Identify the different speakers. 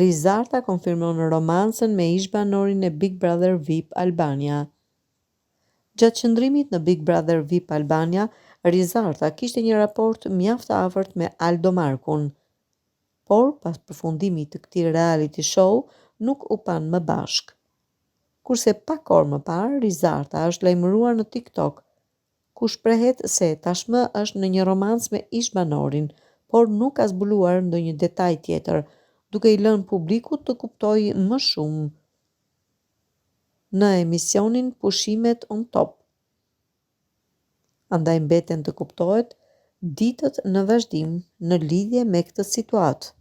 Speaker 1: Rizarta konfirmon romancën me ish-banorin e Big Brother VIP Albania. Gjatë qëndrimit në Big Brother VIP Albania, Rizarta kishte një raport mjaft të afërt me Aldo Markun, por pas përfundimit të këtij reality show nuk u pan më bashk. Kurse pak orë më parë, Rizarta është lajmëruar në TikTok, ku shprehet se tashmë është në një romancë me ish-banorin, por nuk ka zbuluar ndonjë detaj tjetër, duke i lënë publikut të kuptojë më shumë në emisionin Pushimet on Top. Andaj mbeten të kuptohet ditët në vazhdim në lidhje me këtë situatë.